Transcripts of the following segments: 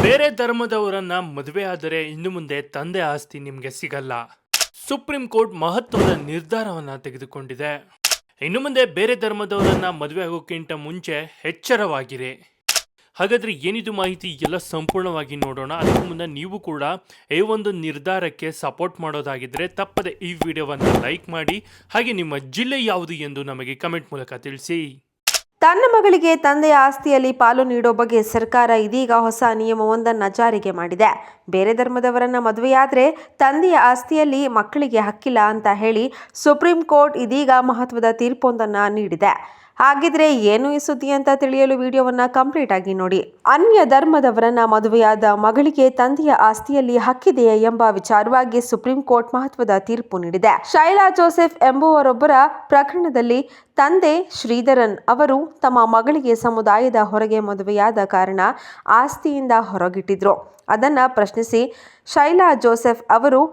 ಬೇರೆ ಧರ್ಮದವರನ್ನ ಮದುವೆ ಆದರೆ ಇನ್ನು ಮುಂದೆ ತಂದೆ ಆಸ್ತಿ ನಿಮಗೆ ಸಿಗಲ್ಲ. ಸುಪ್ರೀಂ ಕೋರ್ಟ್ ಮಹತ್ವದ ನಿರ್ಧಾರವನ್ನ ತೆಗೆದುಕೊಂಡಿದೆ. ಇನ್ನು ಮುಂದೆ ಬೇರೆ ಧರ್ಮದವರನ್ನ ಮದುವೆ ಆಗೋಕ್ಕಿಂತ ಮುಂಚೆ ಎಚ್ಚರವಾಗಿರಿ. ಹಾಗಾದ್ರೆ ಏನಿದು ಮಾಹಿತಿ ಎಲ್ಲ ಸಂಪೂರ್ಣವಾಗಿ ನೋಡೋಣ. ಅದಕ್ಕೂ ಮುನ್ನ ನೀವು ಕೂಡ ಈ ಒಂದು ನಿರ್ಧಾರಕ್ಕೆ ಸಪೋರ್ಟ್ ಮಾಡೋದಾಗಿದ್ರೆ ತಪ್ಪದೆ ಈ ವಿಡಿಯೋವನ್ನು ಲೈಕ್ ಮಾಡಿ, ಹಾಗೆ ನಿಮ್ಮ ಜಿಲ್ಲೆ ಯಾವುದು ಎಂದು ನಮಗೆ ಕಮೆಂಟ್ ಮೂಲಕ ತಿಳಿಸಿ. ತನ್ನ ಮಗಳಿಗೆ ತಂದೆಯ ಆಸ್ತಿಯಲ್ಲಿ ಪಾಲು ನೀಡೋ ಬಗ್ಗೆ ಸರ್ಕಾರ ಇದೀಗ ಹೊಸ ನಿಯಮವೊಂದನ್ನು ಜಾರಿಗೆ ಮಾಡಿದೆ. ಬೇರೆ ಧರ್ಮದವರನ್ನ ಮದುವೆಯಾದರೆ ತಂದೆಯ ಆಸ್ತಿಯಲ್ಲಿ ಮಕ್ಕಳಿಗೆ ಹಕ್ಕಿಲ್ಲ ಅಂತ ಹೇಳಿ ಸುಪ್ರೀಂ ಕೋರ್ಟ್ ಇದೀಗ ಮಹತ್ವದ ತೀರ್ಪೊಂದನ್ನು ನೀಡಿದೆ. ಹಾಗಿದ್ರೆ ಏನು ಈ ಸುದ್ದಿ ಅಂತ ತಿಳಿಯಲು ವಿಡಿಯೋವನ್ನ ಕಂಪ್ಲೀಟ್ ಆಗಿ ನೋಡಿ. ಅನ್ಯ ಧರ್ಮದವರನ್ನ ಮದುವೆಯಾದ ಮಗಳಿಗೆ ತಂದೆಯ ಆಸ್ತಿಯಲ್ಲಿ ಹಕ್ಕಿದೆಯೇ ಎಂಬ ವಿಚಾರವಾಗಿ ಸುಪ್ರೀಂ ಕೋರ್ಟ್ ಮಹತ್ವದ ತೀರ್ಪು ನೀಡಿದೆ. ಶೈಲಾ ಜೋಸೆಫ್ ಎಂಬುವರೊಬ್ಬರ ಪ್ರಕರಣದಲ್ಲಿ ತಂದೆ ಶ್ರೀಧರನ್ ಅವರು ತಮ್ಮ ಮಗಳಿಗೆ ಸಮುದಾಯದ ಹೊರಗೆ ಮದುವೆಯಾದ ಕಾರಣ ಆಸ್ತಿಯಿಂದ ಹೊರಗಿಟ್ಟಿದ್ರು. ಅದನ್ನ ಪ್ರಶ್ನಿಸಿ ಶೈಲಾ ಜೋಸೆಫ್ ಅವರು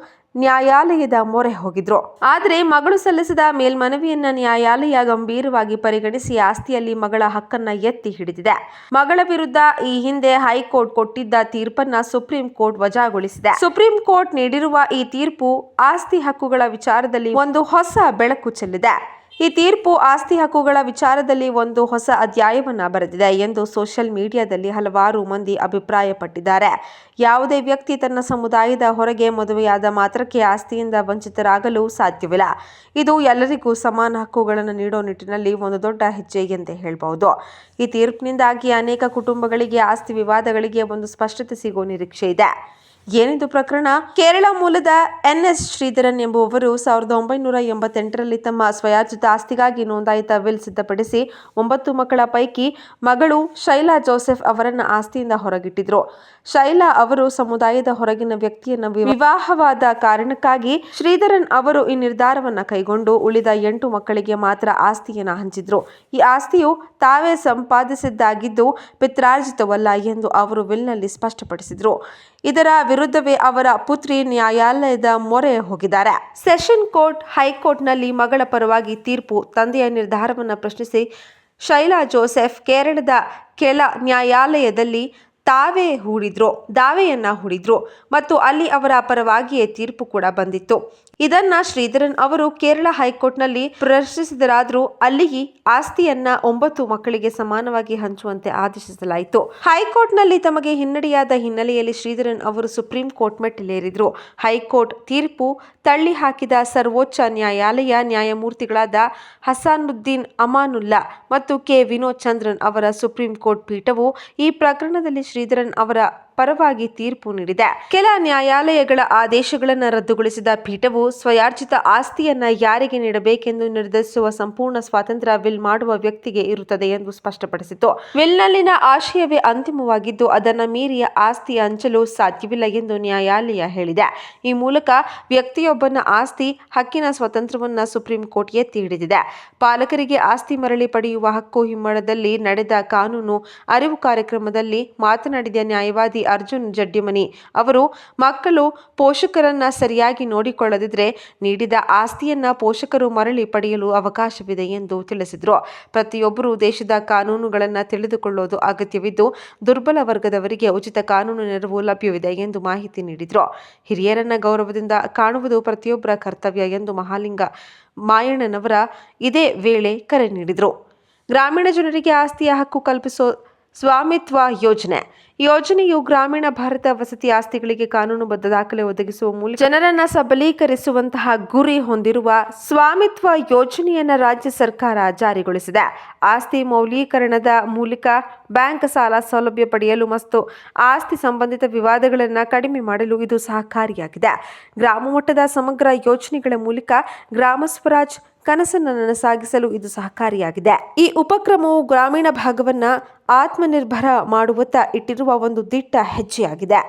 ನ್ಯಾಯಾಲಯದ ಮೊರೆ ಹೋಗಿದ್ರು. ಆದರೆ ಮಗಳು ಸಲ್ಲಿಸಿದ ಮೇಲ್ಮನವಿಯನ್ನ ನ್ಯಾಯಾಲಯ ಗಂಭೀರವಾಗಿ ಪರಿಗಣಿಸಿ ಆಸ್ತಿಯಲ್ಲಿ ಮಗಳ ಹಕ್ಕನ್ನ ಎತ್ತಿ ಹಿಡಿದಿದೆ. ಮಗಳ ವಿರುದ್ಧ ಈ ಹಿಂದೆ ಹೈಕೋರ್ಟ್ ಕೊಟ್ಟಿದ್ದ ತೀರ್ಪನ್ನ ಸುಪ್ರೀಂ ಕೋರ್ಟ್ ವಜಾಗೊಳಿಸಿದೆ. ಸುಪ್ರೀಂ ಕೋರ್ಟ್ ನೀಡಿರುವ ಈ ತೀರ್ಪು ಆಸ್ತಿ ಹಕ್ಕುಗಳ ವಿಚಾರದಲ್ಲಿ ಒಂದು ಹೊಸ ಬೆಳಕು ಚೆಲ್ಲಿದೆ. ಈ ತೀರ್ಪು ಆಸ್ತಿ ಹಕ್ಕುಗಳ ವಿಚಾರದಲ್ಲಿ ಒಂದು ಹೊಸ ಅಧ್ಯಾಯವನ್ನ ಬರೆದಿದೆ ಎಂದು ಸೋಷಿಯಲ್ ಮೀಡಿಯಾದಲ್ಲಿ ಹಲವಾರು ಮಂದಿ ಅಭಿಪ್ರಾಯಪಟ್ಟಿದ್ದಾರೆ. ಯಾವುದೇ ವ್ಯಕ್ತಿ ತನ್ನ ಸಮುದಾಯದ ಹೊರಗೆ ಮದುವೆಯಾದ ಮಾತ್ರಕ್ಕೆ ಆಸ್ತಿಯಿಂದ ವಂಚಿತರಾಗಲು ಸಾಧ್ಯವಿಲ್ಲ. ಇದು ಎಲ್ಲರಿಗೂ ಸಮಾನ ಹಕ್ಕುಗಳನ್ನು ನೀಡೋ ನಿಟ್ಟಿನಲ್ಲಿ ಒಂದು ದೊಡ್ಡ ಹೆಜ್ಜೆ ಎಂದೇ ಹೇಳಬಹುದು. ಈ ತೀರ್ಪಿನಿಂದಾಗಿ ಅನೇಕ ಕುಟುಂಬಗಳಿಗೆ ಆಸ್ತಿ ವಿವಾದಗಳಿಗೆ ಒಂದು ಸ್ಪಷ್ಟತೆ ಸಿಗೋ ನಿರೀಕ್ಷೆ ಇದೆ. ಏನಿದು ಪ್ರಕರಣ? ಕೇರಳ ಮೂಲದ ಎನ್.ಎಸ್. ಶ್ರೀಧರನ್ ಎಂಬುವವರು 1988ರಲ್ಲಿ ತಮ್ಮ ಸ್ವಯಾರ್ಜಿತ ಆಸ್ತಿಗಾಗಿ ನೋಂದಾಯಿತ ವಿಲ್ ಸಿದ್ಧಪಡಿಸಿ 9 ಮಕ್ಕಳ ಪೈಕಿ ಮಗಳು ಶೈಲಾ ಜೋಸೆಫ್ ಅವರನ್ನ ಆಸ್ತಿಯಿಂದ ಹೊರಗಿಟ್ಟಿದ್ರು. ಶೈಲಾ ಅವರು ಸಮುದಾಯದ ಹೊರಗಿನ ವ್ಯಕ್ತಿಯನ್ನ ವಿವಾಹವಾದ ಕಾರಣಕ್ಕಾಗಿ ಶ್ರೀಧರನ್ ಅವರು ಈ ನಿರ್ಧಾರವನ್ನ ಕೈಗೊಂಡು ಉಳಿದ 8 ಮಕ್ಕಳಿಗೆ ಮಾತ್ರ ಆಸ್ತಿಯನ್ನ ಹಂಚಿದ್ರು. ಈ ಆಸ್ತಿಯು ತಾವೇ ಸಂಪಾದಿಸಿದ್ದಾಗಿದ್ದು ಪಿತ್ರಾರ್ಜಿತವಲ್ಲ ಎಂದು ಅವರು ವಿಲ್ನಲ್ಲಿ ಸ್ಪಷ್ಟಪಡಿಸಿದ್ರು. ಇದರ ವಿರುದ್ಧವೇ ಅವರ ಪುತ್ರಿ ನ್ಯಾಯಾಲಯದ ಮೊರೆ ಹೋಗಿದ್ದಾರೆ. ಸೆಷನ್ ಕೋರ್ಟ್ ಹೈಕೋರ್ಟ್ನಲ್ಲಿ ಮಗಳ ಪರವಾಗಿ ತೀರ್ಪು. ತಂದೆಯ ನಿರ್ಧಾರವನ್ನು ಪ್ರಶ್ನಿಸಿ ಶೈಲಾ ಜೋಸೆಫ್ ಕೇರಳದ ಕೆಳ ನ್ಯಾಯಾಲಯದಲ್ಲಿ ದಾವೆಯನ್ನ ಹೂಡಿದ್ರು ಮತ್ತು ಅಲ್ಲಿ ಅವರ ಪರವಾಗಿಯೇ ತೀರ್ಪು ಕೂಡ ಬಂದಿತ್ತು. ಇದನ್ನ ಶ್ರೀಧರನ್ ಅವರು ಕೇರಳ ಹೈಕೋರ್ಟ್ನಲ್ಲಿ ಪ್ರಶ್ನಿಸಿದರಾದರೂ ಅಲ್ಲಿ ಆಸ್ತಿಯನ್ನ 9 ಮಕ್ಕಳಿಗೆ ಸಮಾನವಾಗಿ ಹಂಚುವಂತೆ ಆದೇಶಿಸಲಾಯಿತು. ಹೈಕೋರ್ಟ್ನಲ್ಲಿ ತಮಗೆ ಹಿನ್ನಡೆಯಾದ ಹಿನ್ನೆಲೆಯಲ್ಲಿ ಶ್ರೀಧರನ್ ಅವರು ಸುಪ್ರೀಂ ಕೋರ್ಟ್ ಮೆಟ್ಟಿಲೇರಿದ್ರು. ಹೈಕೋರ್ಟ್ ತೀರ್ಪು ತಳ್ಳಿ ಹಾಕಿದ ಸರ್ವೋಚ್ಚ ನ್ಯಾಯಾಲಯ ನ್ಯಾಯಮೂರ್ತಿಗಳಾದ ಹಸಾನುದ್ದೀನ್ ಅಮಾನುಲ್ಲಾ ಮತ್ತು ಕೆ ವಿನೋದ್ ಚಂದ್ರನ್ ಅವರ ಸುಪ್ರೀಂ ಕೋರ್ಟ್ ಪೀಠವು ಈ ಪ್ರಕರಣದಲ್ಲಿ ಶ್ರೀಧರನ್ ಅವರ ಪರವಾಗಿ ತೀರ್ಪು ನೀಡಿದೆ. ಕೆಲ ನ್ಯಾಯಾಲಯಗಳ ಆದೇಶಗಳನ್ನು ರದ್ದುಗೊಳಿಸಿದ ಪೀಠವು ಸ್ವಯಾರ್ಜಿತ ಆಸ್ತಿಯನ್ನ ಯಾರಿಗೆ ನೀಡಬೇಕೆಂದು ನಿರ್ಧರಿಸುವ ಸಂಪೂರ್ಣ ಸ್ವಾತಂತ್ರ್ಯ ವಿಲ್ ಮಾಡುವ ವ್ಯಕ್ತಿಗೆ ಇರುತ್ತದೆ ಎಂದು ಸ್ಪಷ್ಟಪಡಿಸಿತು. ವಿಲ್ನಲ್ಲಿನ ಆಶಯವೇ ಅಂತಿಮವಾಗಿದ್ದು ಅದನ್ನ ಮೀರಿಯ ಆಸ್ತಿ ಹಂಚಲು ಸಾಧ್ಯವಿಲ್ಲ ಎಂದು ನ್ಯಾಯಾಲಯ ಹೇಳಿದೆ. ಈ ಮೂಲಕ ವ್ಯಕ್ತಿಯೊಬ್ಬನ ಆಸ್ತಿ ಹಕ್ಕಿನ ಸ್ವಾತಂತ್ರ್ಯವನ್ನ ಸುಪ್ರೀಂ ಕೋರ್ಟ್ ಎತ್ತಿ ಹಿಡಿದಿದೆ. ಪಾಲಕರಿಗೆ ಆಸ್ತಿ ಮರಳಿ ಪಡೆಯುವ ಹಕ್ಕು ಹಿಮ್ಮಡದಲ್ಲಿ ನಡೆದ ಕಾನೂನು ಅರಿವು ಕಾರ್ಯಕ್ರಮದಲ್ಲಿ ಮಾತನಾಡಿದ ನ್ಯಾಯವಾದಿ ಅರ್ಜುನ್ ಜಡ್ಯಮನಿ ಅವರು ಮಕ್ಕಳು ಪೋಷಕರನ್ನ ಸರಿಯಾಗಿ ನೋಡಿಕೊಳ್ಳದಿದ್ರೆ ನೀಡಿದ ಆಸ್ತಿಯನ್ನ ಪೋಷಕರು ಮರಳಿ ಪಡೆಯಲು ಅವಕಾಶವಿದೆ ಎಂದು ತಿಳಿಸಿದರು. ಪ್ರತಿಯೊಬ್ಬರು ದೇಶದ ಕಾನೂನುಗಳನ್ನು ತಿಳಿದುಕೊಳ್ಳೋದು ಅಗತ್ಯವಿದ್ದು ದುರ್ಬಲ ವರ್ಗದವರಿಗೆ ಉಚಿತ ಕಾನೂನು ನೆರವು ಲಭ್ಯವಿದೆ ಎಂದು ಮಾಹಿತಿ ನೀಡಿದರು. ಹಿರಿಯರನ್ನ ಗೌರವದಿಂದ ಕಾಣುವುದು ಪ್ರತಿಯೊಬ್ಬರ ಕರ್ತವ್ಯ ಎಂದು ಮಹಾಲಿಂಗ ಮಾಯಣ್ಣನವರ ಇದೇ ವೇಳೆ ಕರೆ ನೀಡಿದರು. ಗ್ರಾಮೀಣ ಜನರಿಗೆ ಆಸ್ತಿಯ ಹಕ್ಕು ಕಲ್ಪಿಸೋ ಸ್ವಾಮಿತ್ವ ಯೋಜನೆಯು ಗ್ರಾಮೀಣ ಭಾರತ ವಸತಿ ಆಸ್ತಿಗಳಿಗೆ ಕಾನೂನುಬದ್ಧ ದಾಖಲೆ ಒದಗಿಸುವ ಮೂಲಕ ಜನರನ್ನ ಸಬಲೀಕರಿಸುವಂತಹ ಗುರಿ ಹೊಂದಿರುವ ಸ್ವಾಮಿತ್ವ ಯೋಜನೆಯನ್ನ ರಾಜ್ಯ ಸರ್ಕಾರ ಜಾರಿಗೊಳಿಸಿದೆ. ಆಸ್ತಿ ಮೌಲ್ಯೀಕರಣದ ಮೂಲಕ ಬ್ಯಾಂಕ್ ಸಾಲ ಸೌಲಭ್ಯ ಪಡೆಯಲು ಮತ್ತು ಆಸ್ತಿ ಸಂಬಂಧಿತ ವಿವಾದಗಳನ್ನು ಕಡಿಮೆ ಮಾಡಲು ಇದು ಸಹಕಾರಿಯಾಗಿದೆ. ಗ್ರಾಮ ಮಟ್ಟದ ಸಮಗ್ರ ಯೋಜನೆಗಳ ಮೂಲಕ ಗ್ರಾಮ ಸ್ವರಾಜ್ ಕನಸನ್ನು ನನಸಾಗಿಸಲು ಇದು ಸಹಕಾರಿಯಾಗಿದೆ. ಈ ಉಪಕ್ರಮವು ಗ್ರಾಮೀಣ ಭಾಗವನ್ನ ಆತ್ಮನಿರ್ಭರ ಮಾಡುವತ್ತ ಇಟ್ಟಿರುವ ಒಂದು ದಿಟ್ಟ ಹೆಜ್ಜೆಯಾಗಿದೆ.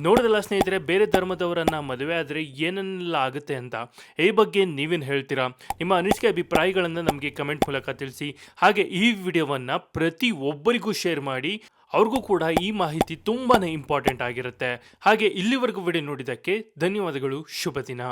ನೋಡಿದಲ್ಲ ಸ್ನೇಹಿತರೆ, ಬೇರೆ ಧರ್ಮದವರನ್ನ ಮದುವೆ ಆದರೆ ಏನೆಲ್ಲ ಆಗುತ್ತೆ ಅಂತ. ಈ ಬಗ್ಗೆ ನೀವೇನು ಹೇಳ್ತೀರಾ? ನಿಮ್ಮ ಅನಿಸಿಕೆ ಅಭಿಪ್ರಾಯಗಳನ್ನು ನಮಗೆ ಕಮೆಂಟ್ ಮೂಲಕ ತಿಳಿಸಿ. ಹಾಗೆ ಈ ವಿಡಿಯೋವನ್ನು ಪ್ರತಿಯೊಬ್ಬರಿಗೂ ಶೇರ್ ಮಾಡಿ. ಅವ್ರಿಗೂ ಕೂಡ ಈ ಮಾಹಿತಿ ತುಂಬಾ ಇಂಪಾರ್ಟೆಂಟ್ ಆಗಿರುತ್ತೆ. ಹಾಗೆ ಇಲ್ಲಿವರೆಗೂ ವಿಡಿಯೋ ನೋಡಿದ್ದಕ್ಕೆ ಧನ್ಯವಾದಗಳು. ಶುಭ ದಿನ.